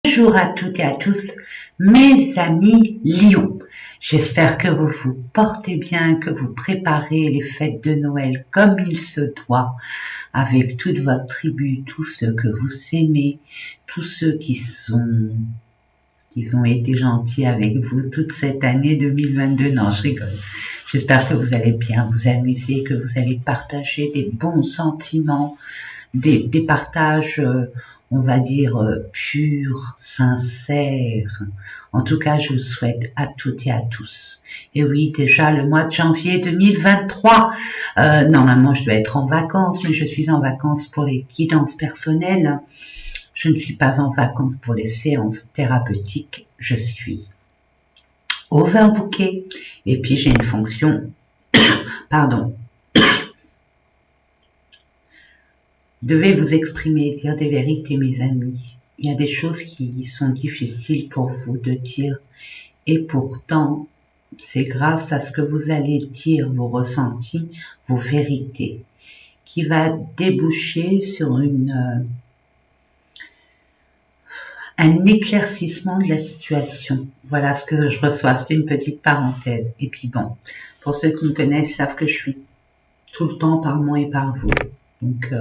Bonjour à toutes et à tous, mes amis Lions. J'espère que vous vous portez bien, que vous préparez les fêtes de Noël comme il se doit, avec toute votre tribu, tous ceux que vous aimez, tous ceux qui ont été gentils avec vous toute cette année 2022. Non, je rigole. J'espère que vous allez bien vous amuser, que vous allez partager des bons sentiments, des partages, on va dire, purs, sincères. En tout cas, je vous souhaite à toutes et à tous. Et oui, déjà le mois de janvier 2023. Normalement, je dois être en vacances, mais je suis en vacances pour les guidances personnelles. Je ne suis pas en vacances pour les séances thérapeutiques. Je suis overbookée. Et puis, j'ai une fonction, pardon, devez vous exprimer, dire des vérités, mes amis. Il y a des choses qui sont difficiles pour vous de dire. Et pourtant, c'est grâce à ce que vous allez dire, vos ressentis, vos vérités, qui va déboucher sur un éclaircissement de la situation. Voilà ce que je reçois. C'est une petite parenthèse. Et puis bon, pour ceux qui me connaissent, savent que je suis tout le temps par moi et par vous. Donc,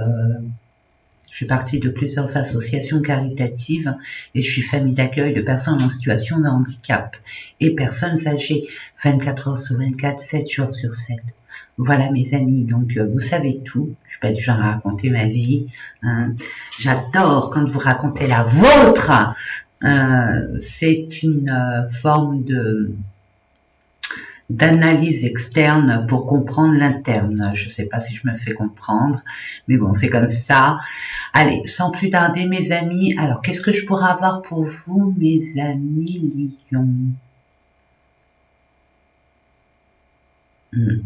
je suis partie de plusieurs associations caritatives et je suis famille d'accueil de personnes en situation de handicap et personnes âgées 24 heures sur 24, 7 jours sur 7. Voilà mes amis, donc vous savez tout. Je suis pas du genre à raconter ma vie. Hein. J'adore quand vous racontez la vôtre. C'est une forme d'analyse externe pour comprendre l'interne. Je sais pas si je me fais comprendre, mais bon, c'est comme ça. Allez, sans plus tarder, mes amis. Alors, qu'est-ce que je pourrais avoir pour vous, mes amis Lions? Il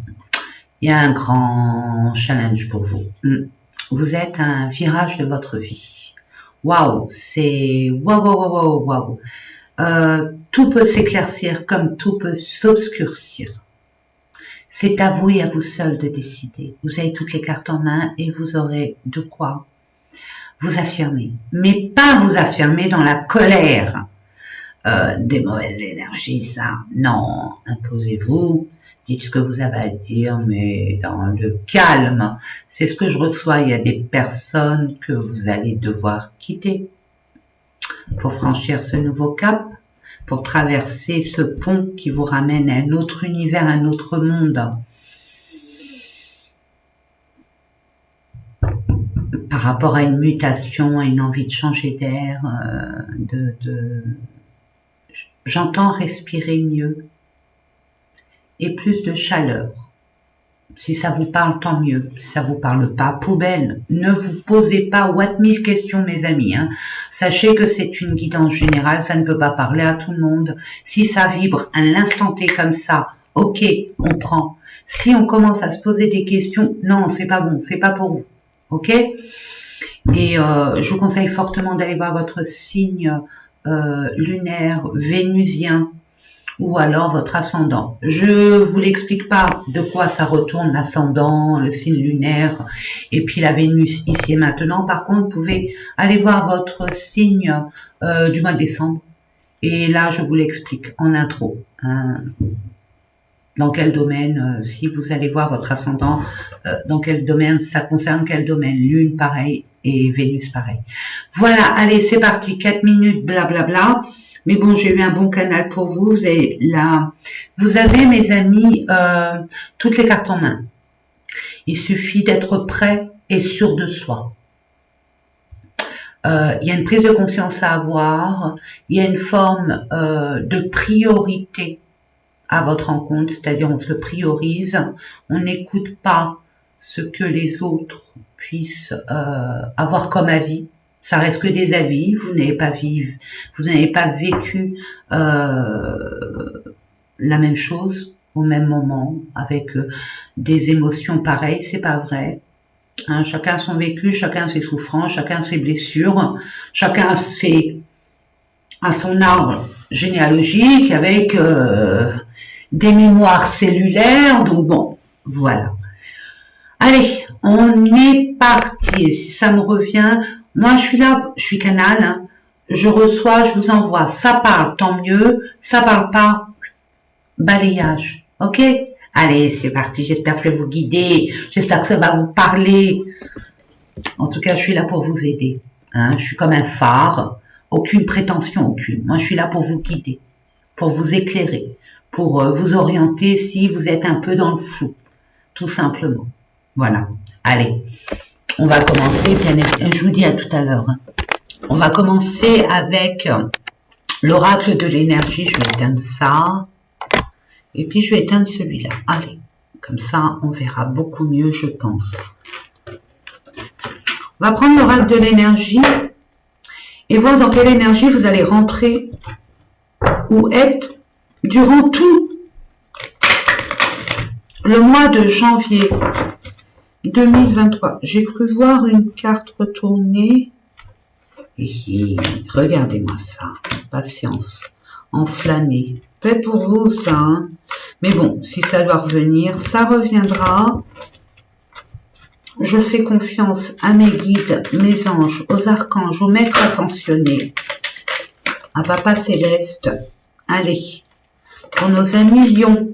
y a un grand challenge pour vous. Vous êtes à un virage de votre vie. Waouh, c'est waouh. Tout peut s'éclaircir comme tout peut s'obscurcir. C'est à vous et à vous seul de décider. Vous avez toutes les cartes en main et vous aurez de quoi vous affirmer. Mais pas vous affirmer dans la colère des mauvaises énergies, ça. Non, imposez-vous. Dites ce que vous avez à dire, mais dans le calme. C'est ce que je reçois. Il y a des personnes que vous allez devoir quitter pour franchir ce nouveau cap, pour traverser ce pont qui vous ramène à un autre univers, un autre monde. Par rapport à une mutation, à une envie de changer d'air, j'entends respirer mieux et plus de chaleur. Si ça vous parle, tant mieux. Si ça vous parle pas, poubelle. Ne vous posez pas what 1000 questions, mes amis. Hein. Sachez que c'est une guidance générale, ça ne peut pas parler à tout le monde. Si ça vibre à l'instant T comme ça, ok, on prend. Si on commence à se poser des questions, non, c'est pas bon, c'est pas pour vous. Ok? Et je vous conseille fortement d'aller voir votre signe lunaire, vénusien, ou alors votre ascendant. Je vous l'explique pas de quoi ça retourne l'ascendant, le signe lunaire et puis la Vénus ici et maintenant. Par contre, vous pouvez aller voir votre signe du mois de décembre et là, je vous l'explique en intro. Hein. Dans quel domaine, si vous allez voir votre ascendant, dans quel domaine, ça concerne quel domaine, Lune pareil et Vénus pareil. Voilà, allez, c'est parti, 4 minutes, blablabla. Mais bon, j'ai eu un bon canal pour vous. Vous avez, mes amis, toutes les cartes en main. Il suffit d'être prêt et sûr de soi. Il y a une prise de conscience à avoir. Il y a une forme de priorité à votre rencontre, c'est-à-dire on se priorise. On n'écoute pas ce que les autres puissent avoir comme avis. Ça reste que des avis, vous n'avez pas vécu la même chose au même moment, avec des émotions pareilles, c'est pas vrai. Hein, chacun son vécu, chacun ses souffrances, chacun ses blessures, chacun a son arbre généalogique avec des mémoires cellulaires, donc bon, voilà. Allez, on est parti, si ça me revient. Moi, je suis là, je suis canal. Hein. je reçois, je vous envoie. Ça parle, tant mieux. Ça parle pas, balayage. Ok? Allez, c'est parti. J'espère que je vais vous guider. J'espère que ça va vous parler. En tout cas, je suis là pour vous aider. Hein? Je suis comme un phare. Aucune prétention, aucune. Moi, je suis là pour vous guider, pour vous éclairer, pour vous orienter si vous êtes un peu dans le flou. Tout simplement. Voilà. Allez, on va commencer. Je vous dis à tout à l'heure. Hein. On va commencer avec l'oracle de l'énergie. Je vais éteindre ça. Et puis, je vais éteindre celui-là. Allez, comme ça, on verra beaucoup mieux, je pense. On va prendre l'oracle de l'énergie et voir dans quelle énergie vous allez rentrer ou être durant tout le mois de janvier 2023. J'ai cru voir une carte retournée. Regardez-moi ça. Patience. Enflammée. Fait pour vous, ça. Hein. Mais bon, si ça doit revenir, ça reviendra. Je fais confiance à mes guides, mes anges, aux archanges, aux maîtres ascensionnés, à Papa Céleste. Allez, pour nos amis lions.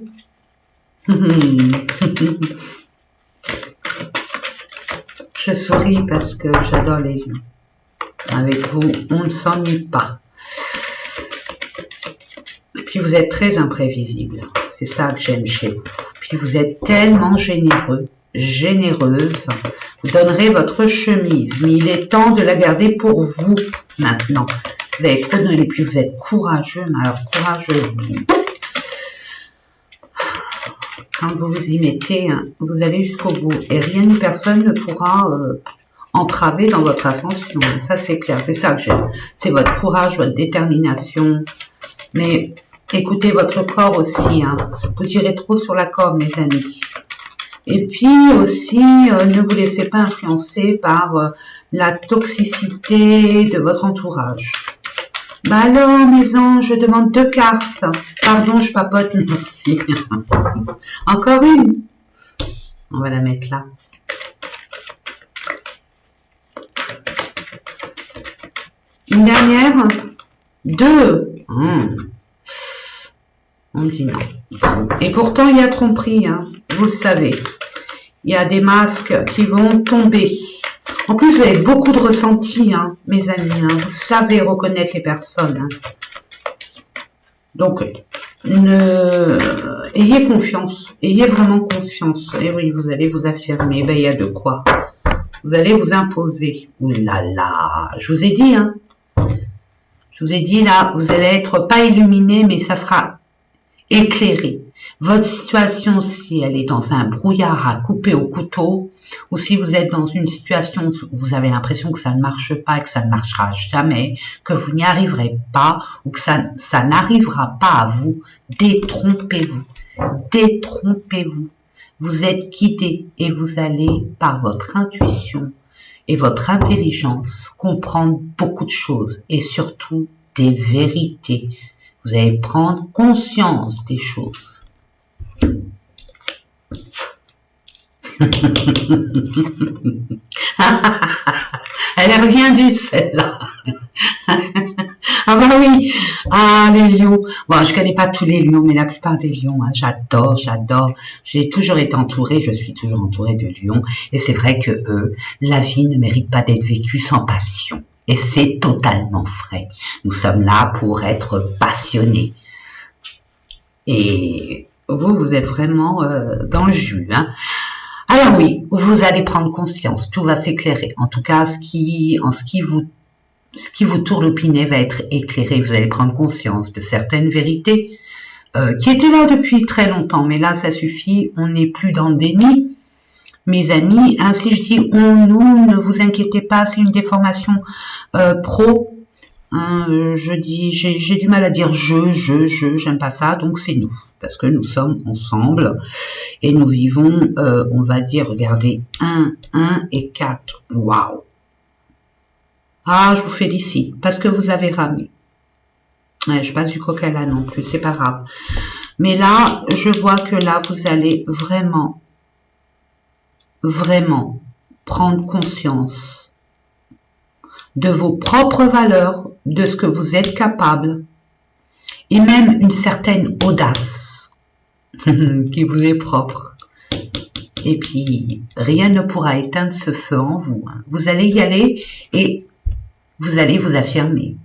Je souris parce que j'adore les lions. Avec vous, on ne s'ennuie pas. Et puis vous êtes très imprévisible. C'est ça que j'aime chez vous. Puis vous êtes tellement généreux, généreuse. Vous donnerez votre chemise, mais il est temps de la garder pour vous maintenant. Vous avez trop donné, puis vous êtes courageux, mais alors courageux. Quand vous vous y mettez, hein, vous allez jusqu'au bout. Et rien ni personne ne pourra entraver dans votre ascension. Ça, c'est clair. C'est ça que j'aime. C'est votre courage, votre détermination. Mais écoutez votre corps aussi. Hein. Vous tirez trop sur la corde, mes amis. Et puis aussi, ne vous laissez pas influencer par la toxicité de votre entourage. Bah alors, mes anges, je demande 2 cartes. Pardon, je papote, merci. Encore une. On va la mettre là. Une dernière. 2. On dit non. Et pourtant, il y a tromperie, hein. Vous le savez. Il y a des masques qui vont tomber. En plus, vous avez beaucoup de ressenti, hein, mes amis. Hein. Vous savez reconnaître les personnes. Hein. Donc, ayez confiance. Ayez vraiment confiance. Et oui, vous allez vous affirmer. Ben, il y a de quoi. Vous allez vous imposer. Ouh là là. Je vous ai dit, hein. Je vous ai dit, là, vous allez être pas illuminé, mais ça sera éclairé. Votre situation, si elle est dans un brouillard à couper au couteau, ou si vous êtes dans une situation où vous avez l'impression que ça ne marche pas, que ça ne marchera jamais, que vous n'y arriverez pas, ou que ça n'arrivera pas à vous, détrompez-vous. Détrompez-vous. Vous êtes guidé et vous allez, par votre intuition et votre intelligence, comprendre beaucoup de choses et surtout des vérités. Vous allez prendre conscience des choses. Elle est bien due, celle-là. Ah bah oui. Ah, les lions. Bon, je connais pas tous les lions, mais la plupart des lions, hein, j'adore, j'adore. J'ai toujours été entourée, je suis toujours entourée de lions. Et c'est vrai que la vie ne mérite pas d'être vécue sans passion. Et c'est totalement vrai. Nous sommes là pour être passionnés. Et vous êtes vraiment dans le jus. Hein. Alors oui, vous allez prendre conscience, tout va s'éclairer. En tout cas, ce qui vous tourne-pinait va être éclairé. Vous allez prendre conscience de certaines vérités qui étaient là depuis très longtemps. Mais là, ça suffit, on n'est plus dans le déni. Mes amis, hein, si je dis on, nous, ne vous inquiétez pas, c'est une déformation pro. Hein, je dis, j'ai du mal à dire j'aime pas ça, donc c'est nous, parce que nous sommes ensemble et nous vivons, on va dire, regardez, 1 et 4, waouh. Ah, je vous félicite, parce que vous avez ramé. Ouais, je passe du coq à l'âne non plus, c'est pas grave. Mais là, je vois que là, vous allez vraiment prendre conscience de vos propres valeurs, de ce que vous êtes capable et même une certaine audace qui vous est propre. Et puis, rien ne pourra éteindre ce feu en vous. Vous allez y aller et vous allez vous affirmer.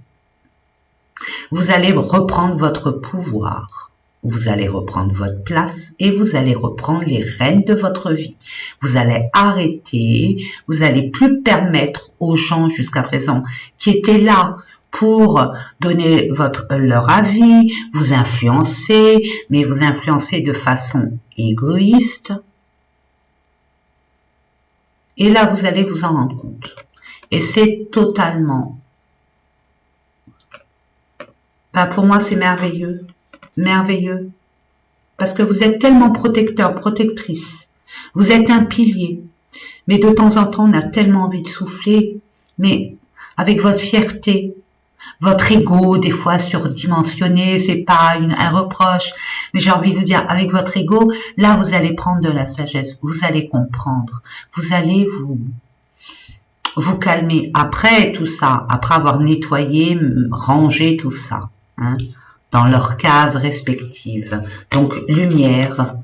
Vous allez reprendre votre pouvoir. Vous allez reprendre votre place et vous allez reprendre les rênes de votre vie. Vous allez arrêter, vous allez plus permettre aux gens jusqu'à présent qui étaient là pour donner leur avis, vous influencer, mais vous influencer de façon égoïste. Et là, vous allez vous en rendre compte. Et c'est totalement... pour moi, c'est merveilleux. Merveilleux. Parce que vous êtes tellement protecteur, protectrice. Vous êtes un pilier. Mais de temps en temps, on a tellement envie de souffler. Mais avec votre fierté, votre ego, des fois surdimensionné, c'est pas un reproche. Mais j'ai envie de dire, avec votre ego, là, vous allez prendre de la sagesse. Vous allez comprendre. Vous allez vous calmer. Après tout ça, après avoir nettoyé, rangé tout ça, dans leurs cases respectives. Donc, lumière,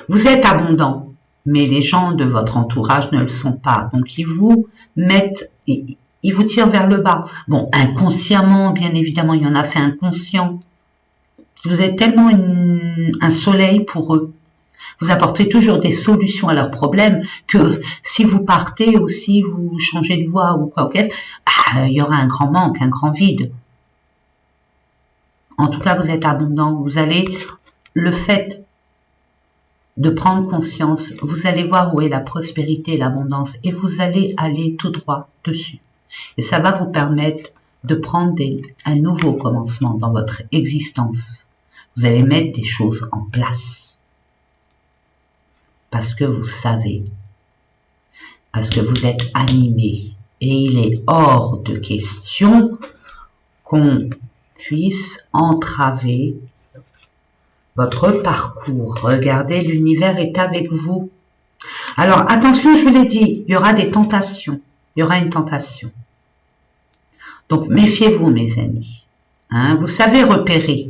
Vous êtes abondant, mais les gens de votre entourage ne le sont pas. Donc, ils vous tirent vers le bas. Bon, inconsciemment, bien évidemment, il y en a, c'est inconscient. Vous êtes tellement un soleil pour eux. Vous apportez toujours des solutions à leurs problèmes que si vous partez ou si vous changez de voie ou quoi, il y aura un grand manque, un grand vide. En tout cas, vous êtes abondant. Vous allez, le fait de prendre conscience, vous allez voir où est la prospérité et l'abondance et vous allez aller tout droit dessus. Et ça va vous permettre de prendre un nouveau commencement dans votre existence. Vous allez mettre des choses en place. Parce que vous savez. Parce que vous êtes animé. Et il est hors de question qu'on puisse entraver votre parcours. Regardez, l'univers est avec vous. Alors, attention, je vous l'ai dit, il y aura des tentations. Il y aura une tentation. Donc, méfiez-vous, mes amis. Vous savez repérer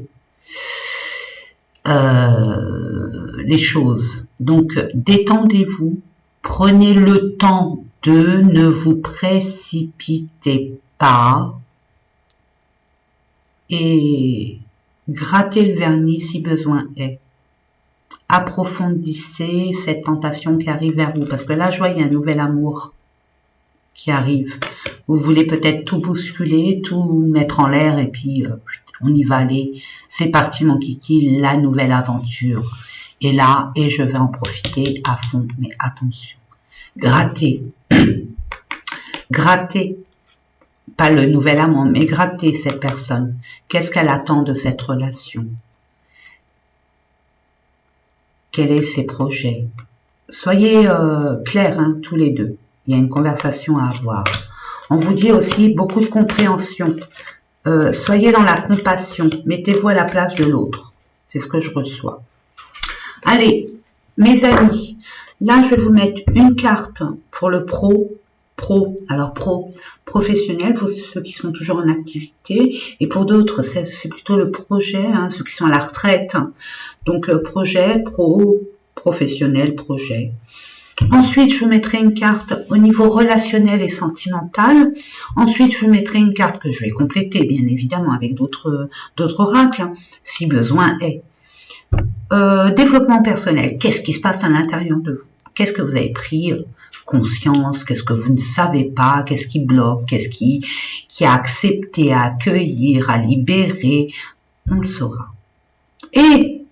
les choses. Donc, détendez-vous. Prenez le temps de ne vous précipitez pas. Et grattez le vernis si besoin est. Approfondissez cette tentation qui arrive vers vous. Parce que là, je vois, il y a un nouvel amour qui arrive. Vous voulez peut-être tout bousculer, tout mettre en l'air et puis on y va aller. C'est parti mon kiki, la nouvelle aventure. Et là, et je vais en profiter à fond. Mais attention, grattez. Grattez. Pas le nouvel amant, mais grattez cette personne. Qu'est-ce qu'elle attend de cette relation? Quels sont ses projets? Soyez clairs, tous les deux. Il y a une conversation à avoir. On vous dit aussi beaucoup de compréhension. Soyez dans la compassion. Mettez-vous à la place de l'autre. C'est ce que je reçois. Allez, mes amis. Là, je vais vous mettre une carte pour le professionnel, pour ceux qui sont toujours en activité, et pour d'autres, c'est plutôt le projet, ceux qui sont à la retraite. Donc, projet, professionnel, projet. Ensuite, je vous mettrai une carte au niveau relationnel et sentimental. Ensuite, je vous mettrai une carte que je vais compléter, bien évidemment, avec d'autres oracles, si besoin est. Développement personnel. Qu'est-ce qui se passe à l'intérieur de vous? Qu'est-ce que vous avez pris conscience? Qu'est-ce que vous ne savez pas? Qu'est-ce qui bloque? Qu'est-ce qui a accepté à accueillir, à libérer? On le saura. Et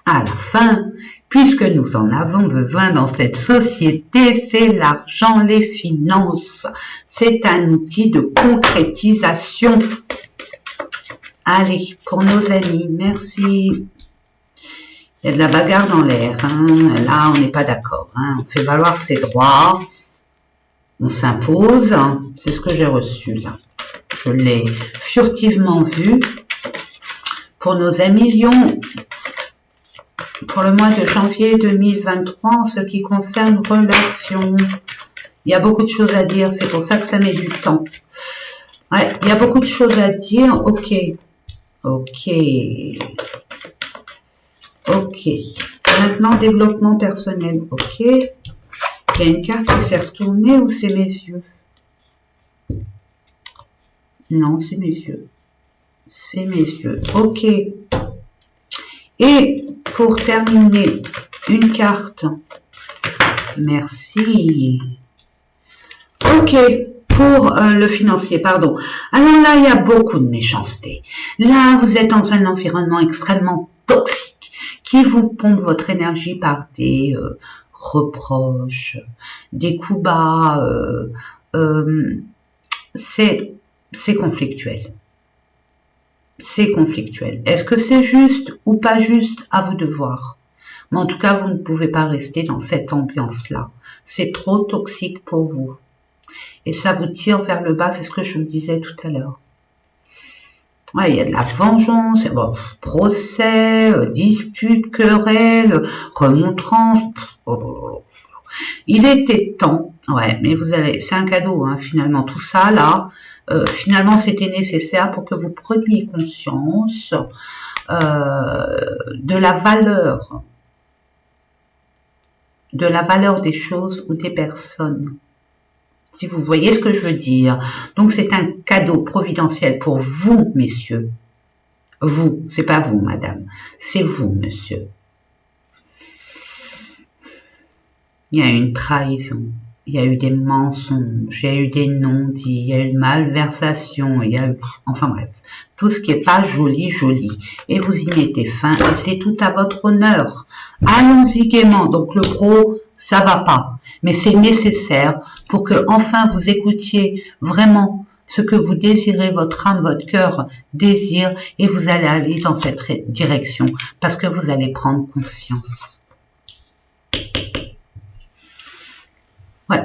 à la fin, puisque nous en avons besoin dans cette société, c'est l'argent, les finances. C'est un outil de concrétisation. Allez, pour nos amis, merci. Il y a de la bagarre dans l'air. Là, on n'est pas d'accord. On fait valoir ses droits. On s'impose. C'est ce que j'ai reçu là. Je l'ai furtivement vu. Pour nos amis Lions, pour le mois de janvier 2023, en ce qui concerne relations, Il y a beaucoup de choses à dire, c'est pour ça que ça met du temps. Ouais, il y a beaucoup de choses à dire. Ok. Ok. Ok. Maintenant, développement personnel. Ok. Il y a une carte qui s'est retournée ou c'est mes yeux? Non, c'est mes yeux. C'est mes yeux. Ok. Et pour terminer, une carte. Merci. Ok. Pour le financier, pardon. Alors là, il y a beaucoup de méchanceté. Là, vous êtes dans un environnement extrêmement toxique qui vous pompe votre énergie par des reproches, des coups bas. C'est conflictuel. C'est conflictuel. Est-ce que c'est juste ou pas juste? À vous de voir. Mais en tout cas, vous ne pouvez pas rester dans cette ambiance-là. C'est trop toxique pour vous. Et ça vous tire vers le bas, c'est ce que je vous disais tout à l'heure. Ouais, il y a de la vengeance, bon, procès, disputes, querelles, remontrances. Il était temps, ouais, mais vous allez, c'est un cadeau, hein, finalement, tout ça là, finalement c'était nécessaire pour que vous preniez conscience de la valeur des choses ou des personnes. Si vous voyez ce que je veux dire. Donc c'est un cadeau providentiel pour vous, messieurs. Vous, c'est pas vous, madame. C'est vous, monsieur. Il y a eu une trahison. Il y a eu des mensonges. Il y a eu des non-dits. Il y a eu une malversation. Il y a eu... Enfin bref. Tout ce qui est pas joli, joli. Et vous y mettez fin. Et c'est tout à votre honneur. Allons-y gaiement. Donc le gros, ça va pas. Mais c'est nécessaire pour que enfin vous écoutiez vraiment ce que vous désirez, votre âme, votre cœur désire, et vous allez aller dans cette direction parce que vous allez prendre conscience. Ouais.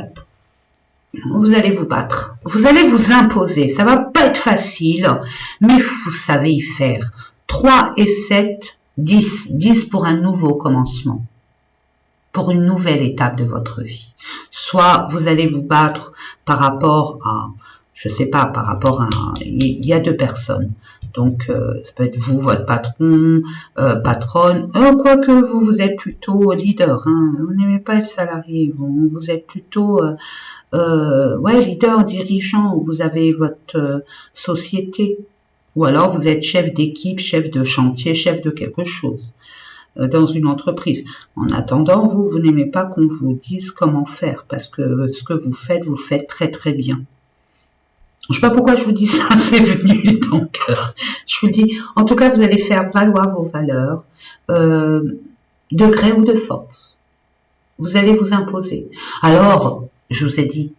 Vous allez vous battre, vous allez vous imposer, ça va pas être facile, mais vous savez y faire. 3 et 7, 10, 10 pour un nouveau commencement. Pour une nouvelle étape de votre vie. Soit vous allez vous battre par rapport à, je sais pas, par rapport à, il y a 2 personnes. Donc, ça peut être vous, votre patron, patronne, quoique vous êtes plutôt leader, hein, vous n'aimez pas être salarié, vous êtes plutôt, ouais, leader, dirigeant, vous avez votre société, ou alors vous êtes chef d'équipe, chef de chantier, chef de quelque chose dans une entreprise. En attendant, vous n'aimez pas qu'on vous dise comment faire, parce que ce que vous le faites très très bien. Je sais pas pourquoi je vous dis ça, c'est venu, donc je vous dis, en tout cas, vous allez faire valoir vos valeurs, de gré ou de force. Vous allez vous imposer. Alors, je vous ai dit,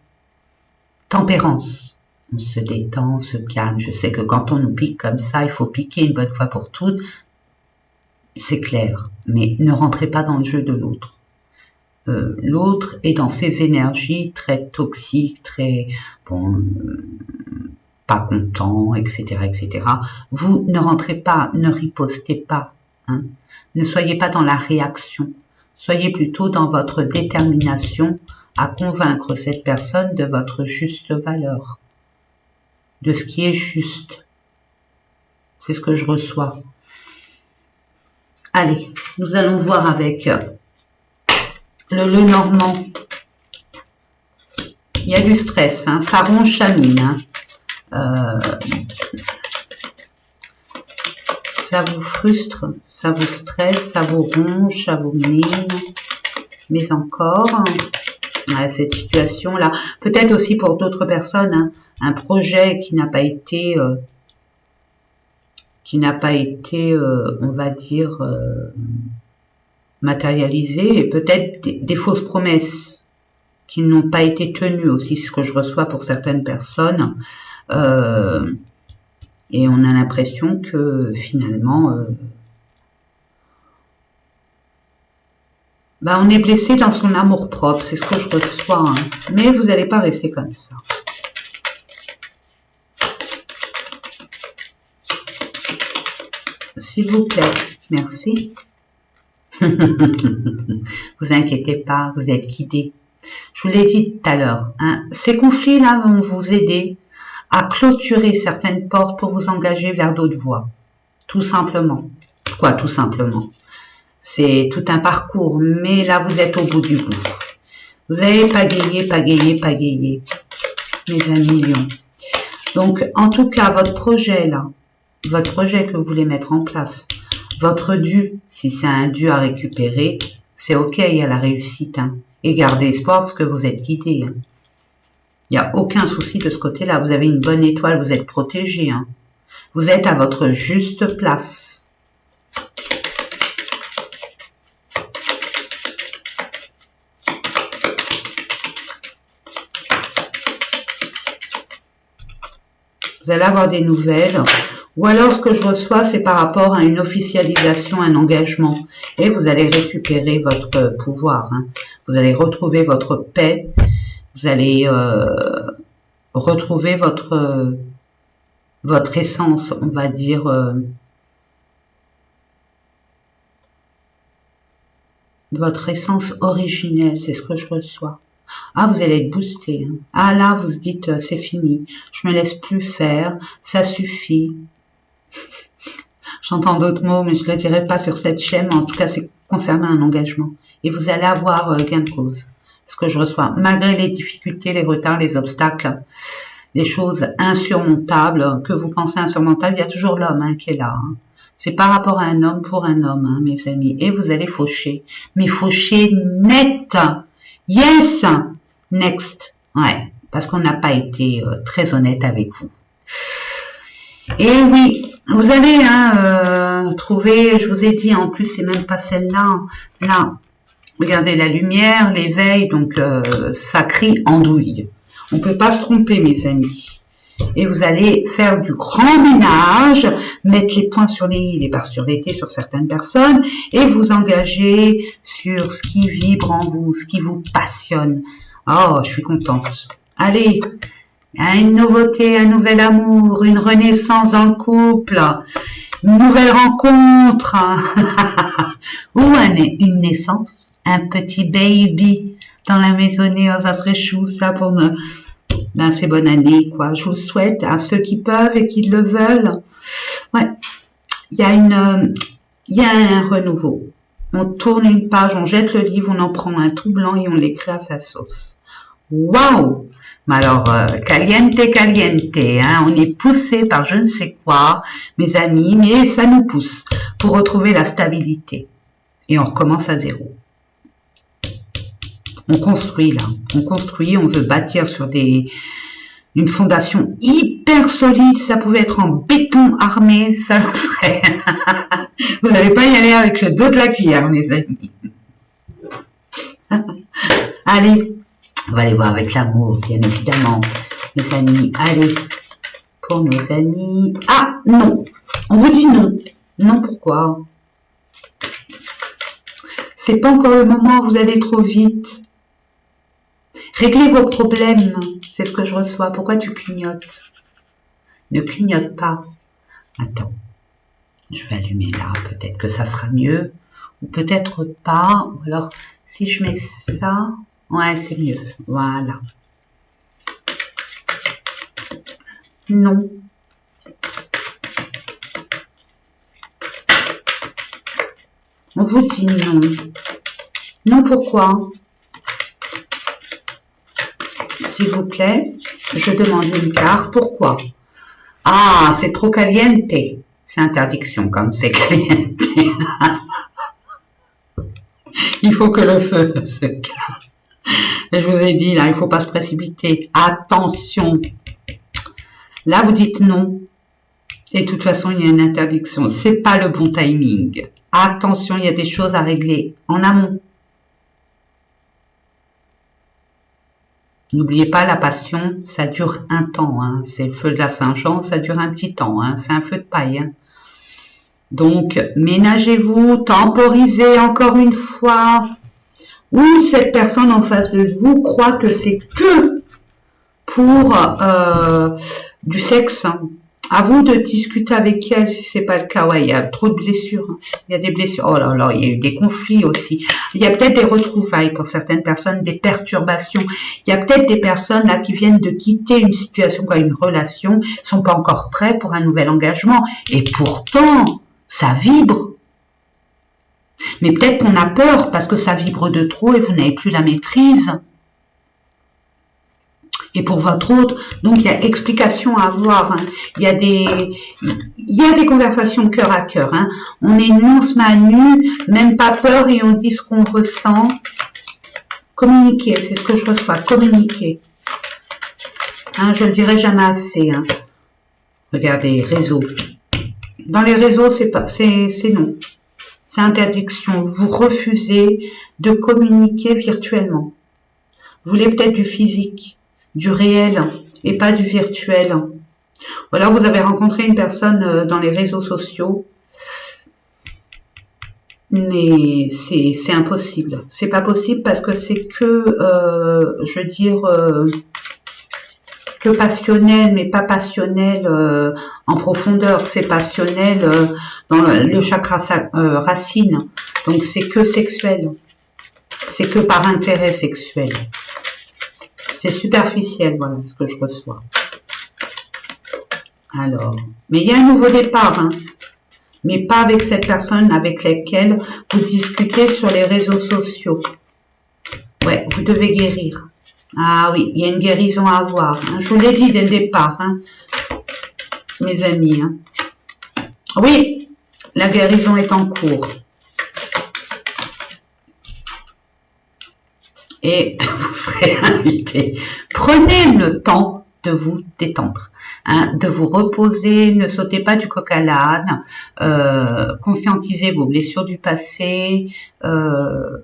tempérance. On se détend, on se calme. Je sais que quand on nous pique comme ça, il faut piquer une bonne fois pour toutes. C'est clair, mais ne rentrez pas dans le jeu de l'autre. L'autre est dans ses énergies très toxiques, très bon, pas content, etc., etc. Vous ne rentrez pas, ne ripostez pas, hein. Ne soyez pas dans la réaction. Soyez plutôt dans votre détermination à convaincre cette personne de votre juste valeur, de ce qui est juste. C'est ce que je reçois. Allez, nous allons voir avec le Normand. Il y a du stress, hein, ça ronge sa mine. Hein. Ça vous frustre, ça vous stresse, ça vous ronge, ça vous mine. Mais encore, ouais, cette situation-là, peut-être aussi pour d'autres personnes, hein, un projet qui n'a pas été... on va dire, matérialisé, et peut-être des fausses promesses qui n'ont pas été tenues aussi, ce que je reçois pour certaines personnes, et on a l'impression que finalement, on est blessé dans son amour-propre, c'est ce que je reçois, hein. Mais vous n'allez pas rester comme ça. S'il vous plaît, merci. Vous inquiétez pas, vous êtes guidés. Je vous l'ai dit tout à l'heure, hein, ces conflits-là vont vous aider à clôturer certaines portes pour vous engager vers d'autres voies. Tout simplement. Quoi, tout simplement? C'est tout un parcours, mais là, vous êtes au bout du bout. Vous allez pagayer, pagayer, pagayer, mes amis lions. Donc, en tout cas, votre projet, là, votre projet que vous voulez mettre en place, votre dû, si c'est un dû à récupérer, c'est OK, il y a la réussite. Hein. Et gardez espoir parce que vous êtes guidé. Hein. Il n'y a aucun souci de ce côté-là. Vous avez une bonne étoile, vous êtes protégé. Hein. Vous êtes à votre juste place. Vous allez avoir des nouvelles. Ou alors, ce que je reçois, c'est par rapport à une officialisation, un engagement. Et vous allez récupérer votre pouvoir. Hein. Vous allez retrouver votre paix. Vous allez retrouver votre essence, on va dire. Votre essence originelle, c'est ce que je reçois. Ah, vous allez être boosté. Hein. Ah là, vous vous dites, c'est fini. Je me laisse plus faire. Ça suffit. J'entends d'autres mots, mais je ne le dirai pas sur cette chaîne. En tout cas, c'est concernant un engagement. Et vous allez avoir gain de cause. Ce que je reçois. Malgré les difficultés, les retards, les obstacles, les choses insurmontables, que vous pensez insurmontables, il y a toujours l'homme hein, qui est là. Hein. C'est par rapport à un homme pour un homme, hein, mes amis. Et vous allez faucher. Mais faucher net. Yes, next. Ouais, parce qu'on n'a pas été très honnête avec vous. Et oui, vous allez trouver, je vous ai dit, en plus, c'est même pas celle-là. Là, regardez la lumière, l'éveil, donc ça crie andouille. On peut pas se tromper, mes amis. Et vous allez faire du grand ménage, mettre les points sur les barres sur les T sur certaines personnes et vous engager sur ce qui vibre en vous, ce qui vous passionne. Oh, je suis contente. Allez, une nouveauté, un nouvel amour, une renaissance dans le couple, une nouvelle rencontre ou une naissance, un petit baby dans la maisonnée. Oh, ça serait chou ça pour nous. Ben, c'est bonne année, quoi. Je vous souhaite à ceux qui peuvent et qui le veulent. Ouais, il y a un renouveau. On tourne une page, on jette le livre, on en prend un tout blanc et on l'écrit à sa sauce. Waouh! Mais alors, caliente, caliente, hein, on est poussé par je ne sais quoi, mes amis, mais ça nous pousse pour retrouver la stabilité. Et on recommence à zéro. On construit là, on construit, on veut bâtir sur une fondation hyper solide, ça pouvait être en béton armé, ça le serait. Vous n'allez pas y aller avec le dos de la cuillère, mes amis. Allez, on va aller voir avec l'amour, bien évidemment, mes amis. Allez, pour nos amis. Ah, non, on vous dit non. Non, pourquoi? C'est pas encore le moment, vous allez trop vite. Réglez vos problèmes, c'est ce que je reçois. Pourquoi tu clignotes? Ne clignote pas. Attends, je vais allumer là, peut-être que ça sera mieux, ou peut-être pas. Alors, si je mets ça, ouais, c'est mieux. Voilà. Non. On vous dit non. Non, pourquoi? S'il vous plaît, je demande une carte. Pourquoi? Ah, c'est trop caliente. C'est interdiction comme c'est caliente. Il faut que le feu se calme. Et je vous ai dit, là, il ne faut pas se précipiter. Attention. Là, vous dites non. Et de toute façon, il y a une interdiction. C'est pas le bon timing. Attention, il y a des choses à régler en amont. N'oubliez pas, la passion, ça dure un temps. Hein. C'est le feu de la Saint-Jean, ça dure un petit temps. Hein. C'est un feu de paille. Hein. Donc, ménagez-vous, temporisez encore une fois. Ou cette personne en face de vous croit que c'est que pour du sexe. Hein. À vous de discuter avec elle si c'est pas le cas. Ouais, il y a trop de blessures. Hein. Il y a des blessures. Oh là là, il y a eu des conflits aussi. Il y a peut-être des retrouvailles pour certaines personnes, des perturbations. Il y a peut-être des personnes là qui viennent de quitter une situation, quoi, une relation, sont pas encore prêts pour un nouvel engagement. Et pourtant, ça vibre. Mais peut-être qu'on a peur parce que ça vibre de trop et vous n'avez plus la maîtrise. Et pour votre autre, donc il y a explication à avoir. Hein. Il y a des conversations cœur à cœur. Hein. On se met à nu, même pas peur et on dit ce qu'on ressent. Communiquer, c'est ce que je reçois. Communiquer. Hein, je le dirai jamais assez. Hein. Regardez, réseau. Dans les réseaux, c'est non. C'est interdiction. Vous refusez de communiquer virtuellement. Vous voulez peut-être du physique, du réel et pas du virtuel. Ou alors vous avez rencontré une personne dans les réseaux sociaux, mais c'est impossible. C'est pas possible parce que c'est que, je veux dire, que passionnel, mais pas passionnel en profondeur. C'est passionnel dans le chakra racine. Donc c'est que sexuel. C'est que par intérêt sexuel. C'est superficiel, voilà ce que je reçois. Alors, mais il y a un nouveau départ, hein, mais pas avec cette personne avec laquelle vous discutez sur les réseaux sociaux. Ouais, vous devez guérir. Ah oui, il y a une guérison à avoir. Hein. Je vous l'ai dit dès le départ, hein, mes amis. Hein. Oui, la guérison est en cours. Et vous serez invité. Prenez le temps de vous détendre, hein, de vous reposer, ne sautez pas du coq à l'âne, conscientisez vos blessures du passé, je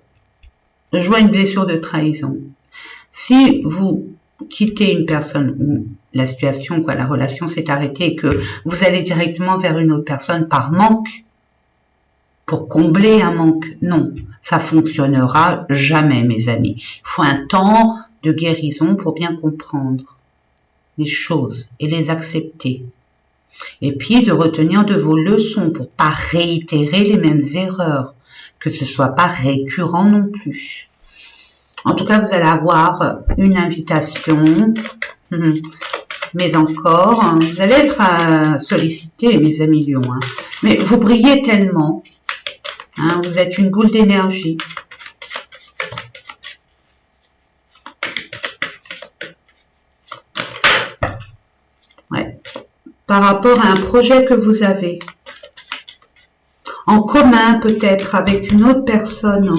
vois une blessure de trahison. Si vous quittez une personne où la situation, quoi, la relation s'est arrêtée et que vous allez directement vers une autre personne par manque, pour combler un manque, non, ça fonctionnera jamais, mes amis. Il faut un temps de guérison pour bien comprendre les choses et les accepter. Et puis de retenir de vos leçons pour pas réitérer les mêmes erreurs, que ce soit pas récurrent non plus. En tout cas, vous allez avoir une invitation, mais encore, vous allez être sollicité, mes amis lions. Hein. Mais vous brillez tellement. Hein, vous êtes une boule d'énergie. Ouais. Par rapport à un projet que vous avez. En commun peut-être avec une autre personne.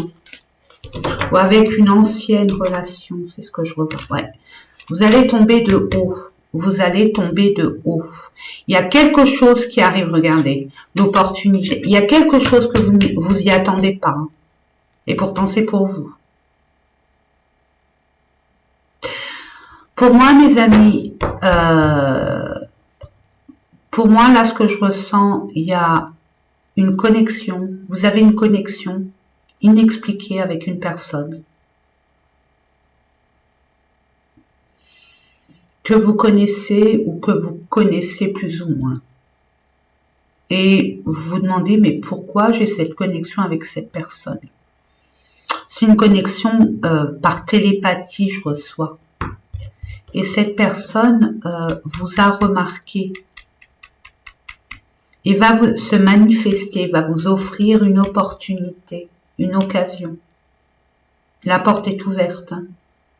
Ou avec une ancienne relation. C'est ce que je revois. Ouais. Vous allez tomber de haut. Vous allez tomber de haut. Il y a quelque chose qui arrive, regardez, l'opportunité. Il y a quelque chose que vous y attendez pas. Hein. Et pourtant, c'est pour vous. Pour moi, mes amis, pour moi, là, ce que je ressens, il y a une connexion. Vous avez une connexion inexpliquée avec une personne. Que vous connaissez ou que vous connaissez plus ou moins. Et vous vous demandez, mais pourquoi j'ai cette connexion avec cette personne? C'est une connexion par télépathie, je reçois. Et cette personne vous a remarqué et va se manifester, va vous offrir une opportunité, une occasion. La porte est ouverte. Hein.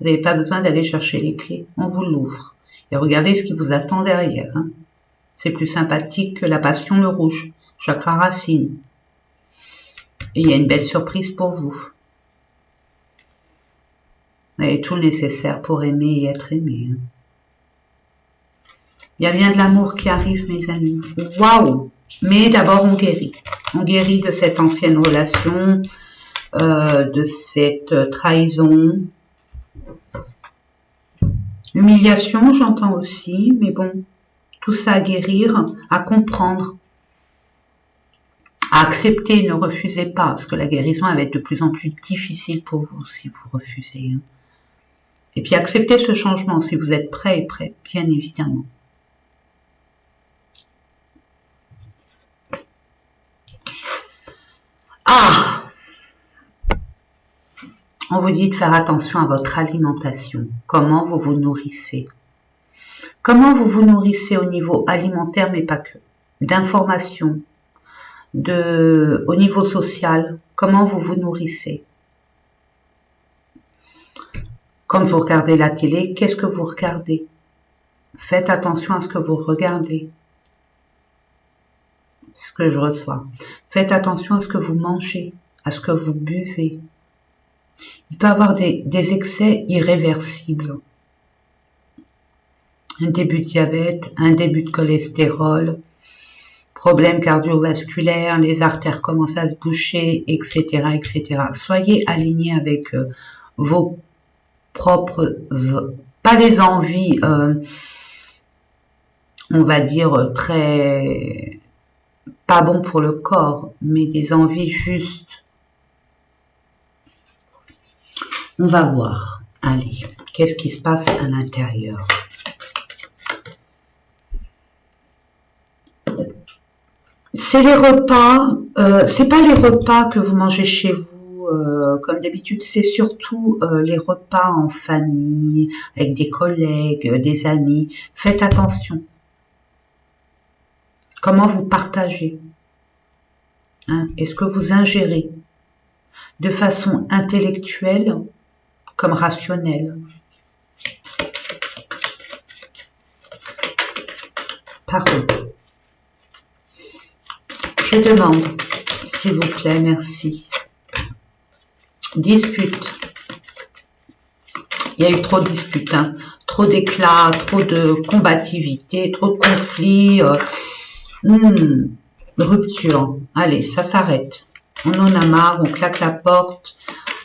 Vous n'avez pas besoin d'aller chercher les clés, on vous l'ouvre. Et regardez ce qui vous attend derrière. Hein. C'est plus sympathique que la passion, le rouge, chakra racine. Et il y a une belle surprise pour vous. Vous avez tout le nécessaire pour aimer et être aimé. Hein. Il y a bien de l'amour qui arrive, mes amis. Waouh! Mais d'abord, on guérit. On guérit de cette ancienne relation, de cette trahison. Humiliation, j'entends aussi, mais bon, tout ça à guérir, à comprendre, à accepter, ne refusez pas, parce que la guérison elle va être de plus en plus difficile pour vous si vous refusez. Hein. Et puis acceptez ce changement si vous êtes prêt et prêt, bien évidemment. Ah, on vous dit de faire attention à votre alimentation. Comment vous vous nourrissez? Comment vous vous nourrissez au niveau alimentaire, mais pas que, d'informations, au niveau social, comment vous vous nourrissez? Quand vous regardez la télé, qu'est-ce que vous regardez? Faites attention à ce que vous regardez, ce que je reçois. Faites attention à ce que vous mangez, à ce que vous buvez. Il peut y avoir des excès irréversibles. Un début de diabète, un début de cholestérol, problèmes cardiovasculaires, les artères commencent à se boucher, etc., etc. Soyez alignés avec vos propres, pas des envies, on va dire très, pas bon pour le corps, mais des envies justes. On va voir, allez, qu'est-ce qui se passe à l'intérieur? C'est les repas, c'est pas les repas que vous mangez chez vous comme d'habitude, c'est surtout les repas en famille, avec des collègues, des amis. Faites attention. Comment vous partagez? Hein? Est-ce que vous ingérez de façon intellectuelle comme rationnelle? Parole. Je demande, s'il vous plaît, merci. Dispute. Il y a eu trop de disputes, hein. Trop d'éclats, trop de combativité, trop de conflits, rupture. Allez, ça s'arrête. On en a marre, on claque la porte,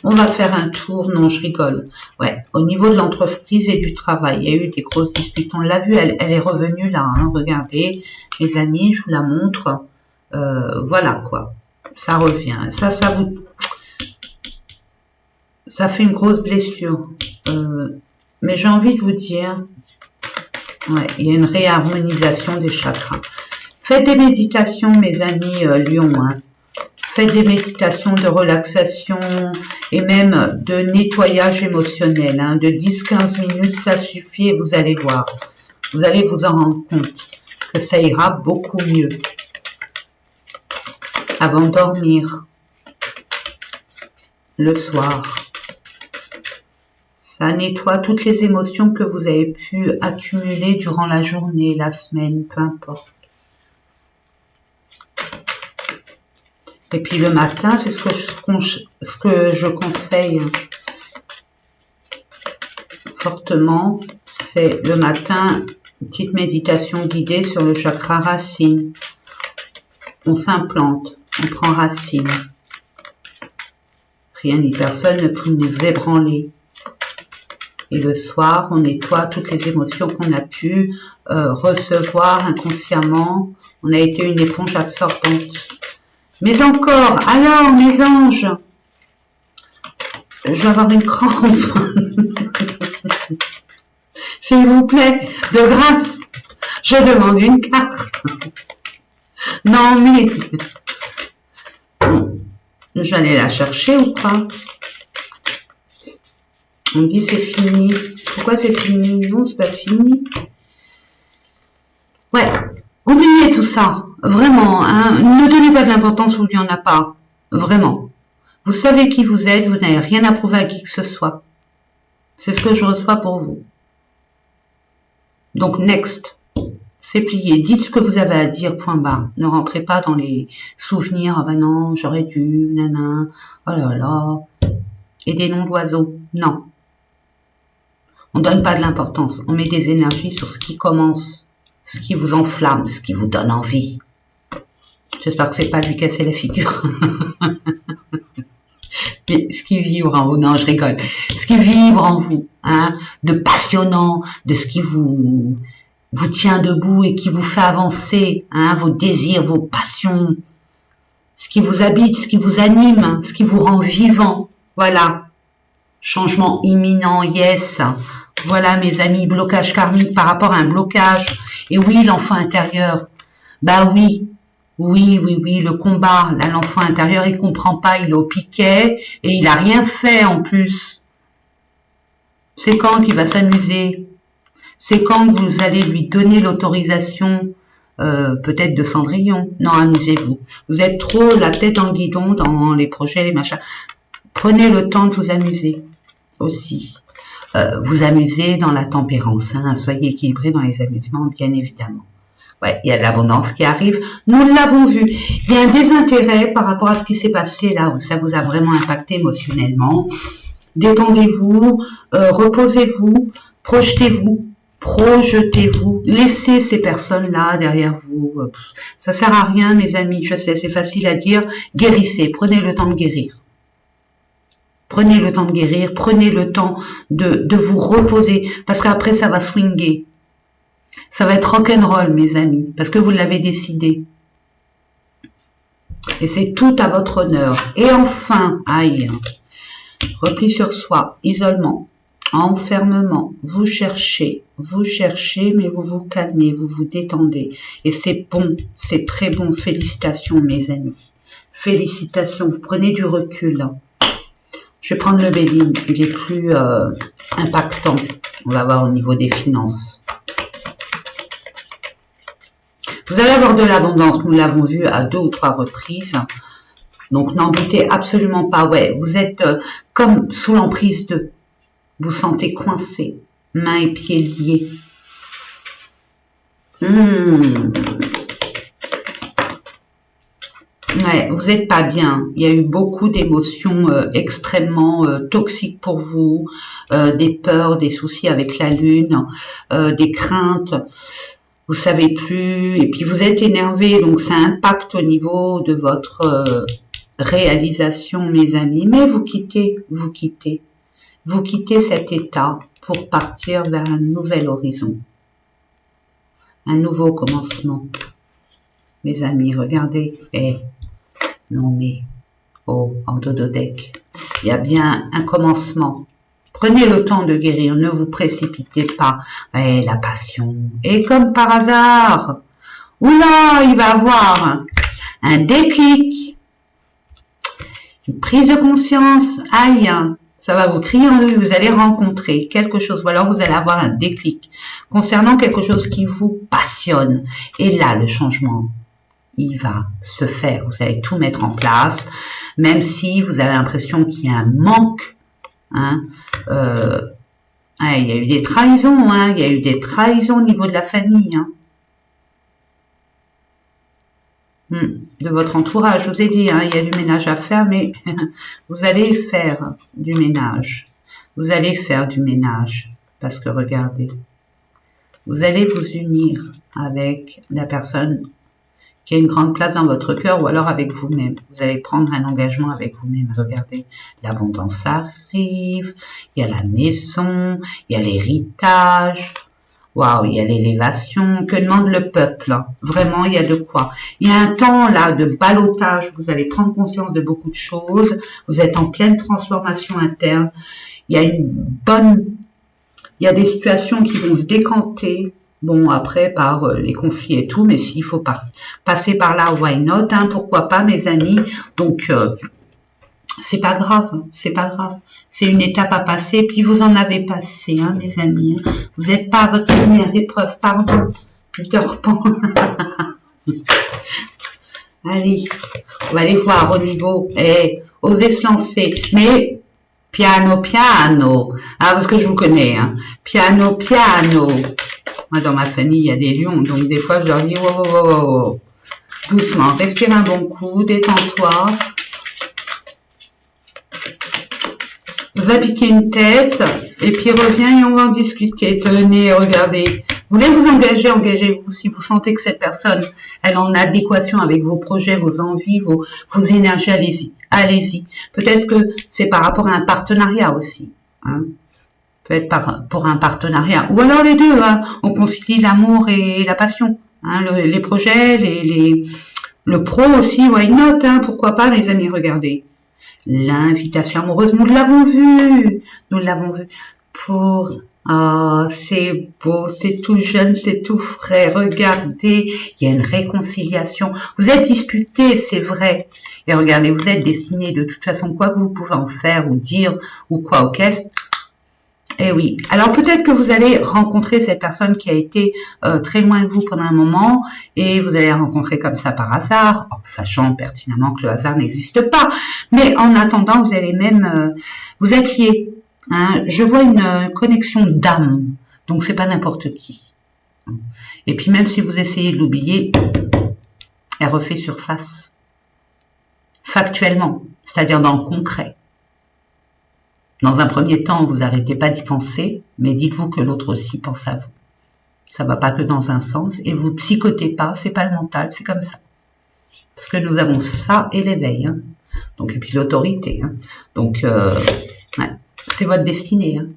on va faire un tour. Non, je rigole. Ouais, au niveau de l'entreprise et du travail, il y a eu des grosses disputes. On l'a vu, elle est revenue là. Hein. Regardez, les amis, je vous la montre. Voilà quoi. Ça revient. Ça fait une grosse blessure. Mais j'ai envie de vous dire, ouais, il y a une réharmonisation des chakras. Faites des méditations, mes amis Lion. Hein. Faites des méditations de relaxation et même de nettoyage émotionnel. Hein. De 10-15 minutes, ça suffit et vous allez voir. Vous allez vous en rendre compte que ça ira beaucoup mieux. Avant de dormir, le soir. Ça nettoie toutes les émotions que vous avez pu accumuler durant la journée, la semaine, peu importe. Et puis le matin, c'est ce que je conseille fortement, c'est le matin, une petite méditation guidée sur le chakra racine. On s'implante, on prend racine. Rien ni personne ne peut nous ébranler. Et le soir, on nettoie toutes les émotions qu'on a pu recevoir inconsciemment. On a été une éponge absorbante. Mais encore, alors mes anges, je vais avoir une crampe. S'il vous plaît, de grâce, je demande une carte. Non mais, j'allais la chercher ou pas? On me dit c'est fini. Pourquoi c'est fini? Non, c'est pas fini. Ouais, oubliez tout ça. Vraiment, hein. Ne donnez pas de l'importance où il n'y en a pas. Vraiment. Vous savez qui vous êtes, vous n'avez rien à prouver à qui que ce soit. C'est ce que je reçois pour vous. Donc, next. C'est plié. Dites ce que vous avez à dire, point barre. Ne rentrez pas dans les souvenirs. Ah ben non, j'aurais dû, nana, oh là là. Et des noms d'oiseaux. Non. On donne pas de l'importance. On met des énergies sur ce qui commence, ce qui vous enflamme, ce qui vous donne envie. J'espère que c'est pas lui casser la figure. Mais ce qui vibre en vous, non, je rigole. Ce qui vibre en vous, hein, de passionnant, de ce qui vous tient debout et qui vous fait avancer, hein, vos désirs, vos passions, ce qui vous habite, ce qui vous anime, hein, ce qui vous rend vivant. Voilà. Changement imminent, yes. Voilà mes amis, blocage karmique par rapport à un blocage. Et oui, l'enfant intérieur. Bah oui, Oui, oui, oui, le combat. Là, l'enfant intérieur, il comprend pas, il est au piquet et il a rien fait en plus. C'est quand qu'il va s'amuser? C'est quand que vous allez lui donner l'autorisation, peut-être de Cendrillon? Non, amusez-vous. Vous êtes trop la tête dans le guidon dans les projets, les machins. Prenez le temps de vous amuser aussi. Vous amuser dans la tempérance, hein. Soyez équilibrés dans les amusements, bien évidemment. Ouais, il y a de l'abondance qui arrive. Nous l'avons vu. Il y a un désintérêt par rapport à ce qui s'est passé là, où ça vous a vraiment impacté émotionnellement. Détendez-vous, reposez-vous, projetez-vous, laissez ces personnes-là derrière vous. Ça sert à rien, mes amis, je sais, c'est facile à dire. Guérissez, prenez le temps de guérir. Prenez le temps de guérir, prenez le temps de vous reposer, parce qu'après ça va swinguer. Ça va être rock'n'roll, mes amis, parce que vous l'avez décidé. Et c'est tout à votre honneur. Et enfin, aïe, repli sur soi, isolement, enfermement, vous cherchez, mais vous vous calmez, vous vous détendez. Et c'est bon, c'est très bon. Félicitations, mes amis. Félicitations, vous prenez du recul. Je vais prendre le Béline, il est plus impactant. On va voir au niveau des finances. Vous allez avoir de l'abondance, nous l'avons vu à 2 ou 3 reprises. Donc n'en doutez absolument pas. Ouais, vous êtes comme sous l'emprise de. Vous sentez coincé, mains et pieds liés. Ouais, vous n'êtes pas bien. Il y a eu beaucoup d'émotions extrêmement toxiques pour vous, des peurs, des soucis avec la lune, des craintes. Vous savez plus, et puis vous êtes énervé, donc ça impacte au niveau de votre réalisation, mes amis. Mais vous quittez cet état pour partir vers un nouvel horizon, un nouveau commencement. Mes amis, regardez, non mais, oh, en dododec, il y a bien un commencement. Prenez le temps de guérir, ne vous précipitez pas. La passion. Et comme par hasard, oula, il va avoir un déclic, une prise de conscience. Aïe, ça va vous crier en eux, vous allez rencontrer quelque chose, ou alors vous allez avoir un déclic concernant quelque chose qui vous passionne. Et là, le changement, il va se faire. Vous allez tout mettre en place, même si vous avez l'impression qu'il y a un manque. Hein, il y a eu des trahisons, il y a eu des trahisons au niveau de la famille, de votre entourage. Je vous ai dit, il y a du ménage à faire, mais vous allez faire du ménage. Vous allez faire du ménage, parce que regardez, vous allez vous unir avec la personne qui a une grande place dans votre cœur, ou alors avec vous-même. Vous allez prendre un engagement avec vous-même. Regardez, l'abondance arrive, il y a la maison, il y a l'héritage, waouh, il y a l'élévation. Que demande le peuple? Vraiment, il y a de quoi. Il y a un temps là de ballottage, vous allez prendre conscience de beaucoup de choses, vous êtes en pleine transformation interne, il y a il y a des situations qui vont se décanter. Bon, après, par les conflits et tout, mais s'il faut passer par là, why not, pourquoi pas, mes amis. Donc, c'est pas grave, c'est pas grave. C'est une étape à passer, puis vous en avez passé, mes amis. Vous n'êtes pas à votre première épreuve, pardon, Peter Pan. Allez, on va aller voir au niveau, osez se lancer, mais piano, parce que je vous connais, piano. Moi, dans ma famille, il y a des lions, donc des fois, je leur dis, wow. Doucement, respire un bon coup, détends-toi. Va piquer une tête, et puis reviens et on va en discuter. Tenez, regardez. Vous voulez vous engager, engagez-vous. Si vous sentez que cette personne, elle est en adéquation avec vos projets, vos envies, vos énergies, allez-y. Peut-être que c'est par rapport à un partenariat aussi, peut être pour un partenariat, ou alors les deux, on concilie l'amour et la passion, les projets, le pro aussi, why not, pourquoi pas, les amis, regardez, l'invitation amoureuse, nous l'avons vu, pour Ah, c'est beau, c'est tout jeune, c'est tout frais. Regardez, il y a une réconciliation. Vous êtes disputés, c'est vrai. Et regardez, vous êtes destinés de toute façon, quoi que vous pouvez en faire ou dire ou quoi au caisse. Eh oui. Alors peut-être que vous allez rencontrer cette personne qui a été très loin de vous pendant un moment et vous allez la rencontrer comme ça par hasard, en sachant pertinemment que le hasard n'existe pas. Mais en attendant, vous allez même vous acquier. Hein. Je vois une connexion d'âme, donc c'est pas n'importe qui. Et puis même si vous essayez de l'oublier, elle refait surface. Factuellement, c'est-à-dire dans le concret. Dans un premier temps, vous n'arrêtez pas d'y penser, mais dites-vous que l'autre aussi pense à vous. Ça va pas que dans un sens, et vous psychotez pas, c'est pas le mental, c'est comme ça. Parce que nous avons ça et l'éveil, hein. Donc, et puis l'autorité. Hein. Donc, ouais, c'est votre destinée. Hein.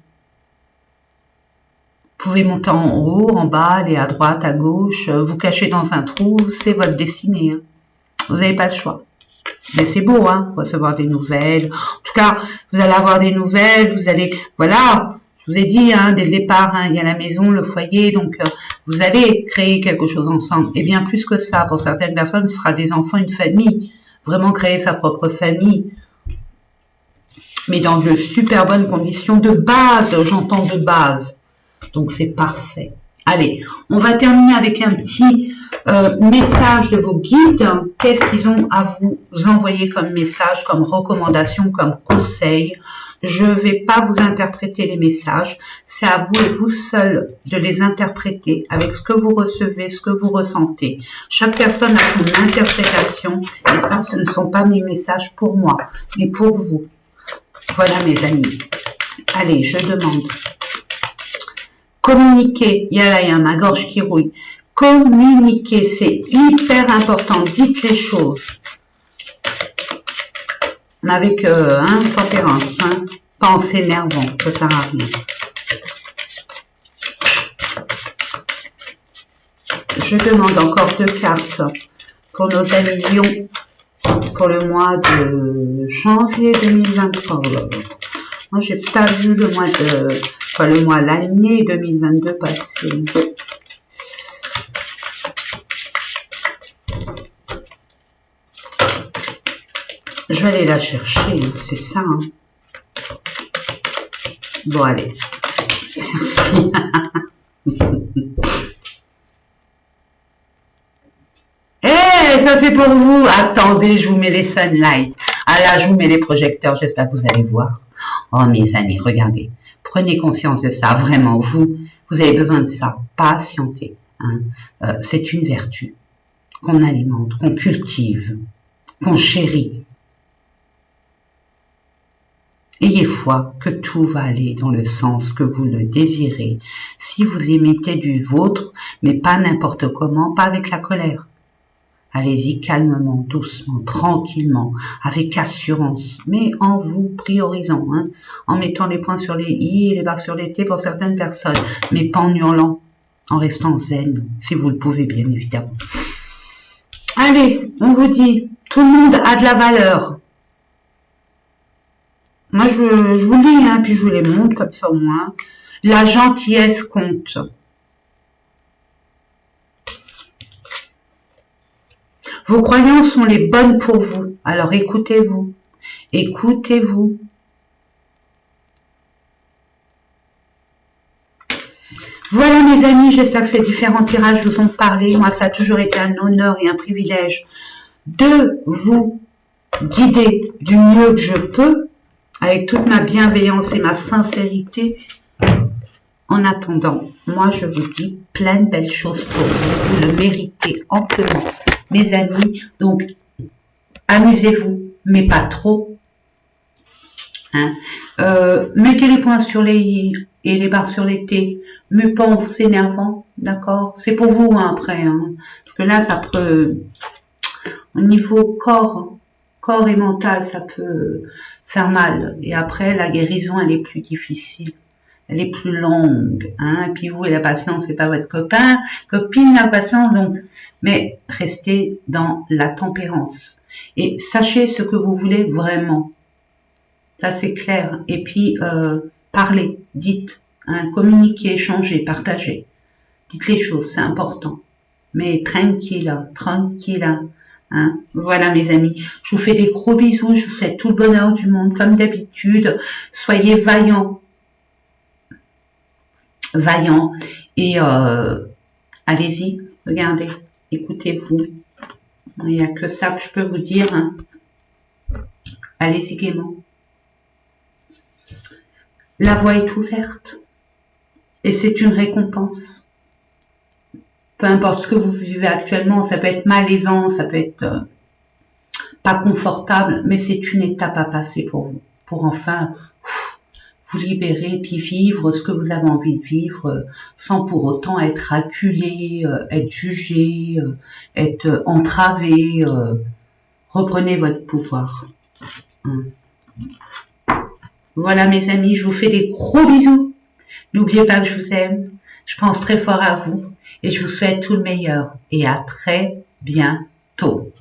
Vous pouvez monter en haut, en bas, aller à droite, à gauche, vous cacher dans un trou, c'est votre destinée. Hein. Vous n'avez pas le choix. Mais c'est beau, hein, recevoir des nouvelles. En tout cas, vous allez avoir des nouvelles, vous allez, voilà, je vous ai dit, hein, dès le départ, hein, il y a la maison, le foyer, donc vous allez créer quelque chose ensemble. Et bien plus que ça, pour certaines personnes, ce sera des enfants, une famille. Vraiment créer sa propre famille. Mais dans de super bonnes conditions de base, j'entends de base. Donc c'est parfait. Allez, on va terminer avec un petit message de vos guides. Qu'est-ce qu'ils ont à vous envoyer comme message, comme recommandation, comme conseil? Je ne vais pas vous interpréter les messages. C'est à vous et vous seul de les interpréter avec ce que vous recevez, ce que vous ressentez. Chaque personne a son interprétation et ça, ce ne sont pas mes messages pour moi, mais pour vous. Voilà mes amis. Allez, je demande. Communiquer, il y a ma gorge qui rouille. Communiquer, c'est hyper important. Dites les choses. Mais avec tempérance, hein, pas en s'énervant, ça sert à rien. Je demande encore 2 cartes pour nos amis Lions pour le mois de janvier 2023. Moi, j'ai pas vu le mois de, l'année 2022 passer. Je vais aller la chercher, c'est ça. Hein. Bon, allez. Merci. Ça c'est pour vous. Attendez, je vous mets les sunlights. Ah là, je vous mets les projecteurs. J'espère que vous allez voir. Oh mes amis, regardez. Prenez conscience de ça. Vraiment, vous avez besoin de ça. Patientez. Hein. C'est une vertu qu'on alimente, qu'on cultive, qu'on chérit. Ayez foi que tout va aller dans le sens que vous le désirez. Si vous y mettez du vôtre, mais pas n'importe comment, pas avec la colère. Allez-y calmement, doucement, tranquillement, avec assurance, mais en vous priorisant, hein, en mettant les points sur les i et les barres sur les t pour certaines personnes, mais pas en hurlant, en restant zen, si vous le pouvez bien évidemment. Allez, on vous dit, tout le monde a de la valeur. Moi, je vous lis, hein, puis je vous les montre comme ça au moins. La gentillesse compte. Vos croyances sont les bonnes pour vous. Alors écoutez-vous. Écoutez-vous. Voilà mes amis, j'espère que ces différents tirages vous ont parlé. Moi, ça a toujours été un honneur et un privilège de vous guider du mieux que je peux, avec toute ma bienveillance et ma sincérité. En attendant, moi je vous dis plein de belles choses pour vous. Vous le méritez amplement, mes amis. Donc, amusez-vous, mais pas trop. Hein. Mettez les points sur les i et les barres sur les t, mais pas en vous énervant, d'accord? C'est pour vous hein, après, hein, parce que là, ça peut, au niveau corps et mental, ça peut faire mal. Et après, la guérison, elle est plus difficile. Elle est plus longue, hein. Et puis vous et la patience, c'est pas votre copine, la patience, donc. Mais restez dans la tempérance. Et sachez ce que vous voulez vraiment. Ça, c'est clair. Et puis, parlez, dites, Hein, communiquez, échangez, partagez. Dites les choses, c'est important. Mais tranquille, tranquille. Hein. Voilà mes amis, je vous fais des gros bisous, je vous souhaite tout le bonheur du monde comme d'habitude. Soyez vaillants, vaillants et allez-y, regardez, écoutez-vous. Il n'y a que ça que je peux vous dire. Hein. Allez-y gaiement. La voie est ouverte et c'est une récompense. Peu importe ce que vous vivez actuellement, ça peut être malaisant, ça peut être pas confortable, mais c'est une étape à passer pour vous, pour enfin vous libérer, puis vivre ce que vous avez envie de vivre, sans pour autant être acculé, être jugé, être entravé. Reprenez votre pouvoir. Voilà mes amis, je vous fais des gros bisous. N'oubliez pas que je vous aime, je pense très fort à vous et je vous souhaite tout le meilleur et à très bientôt.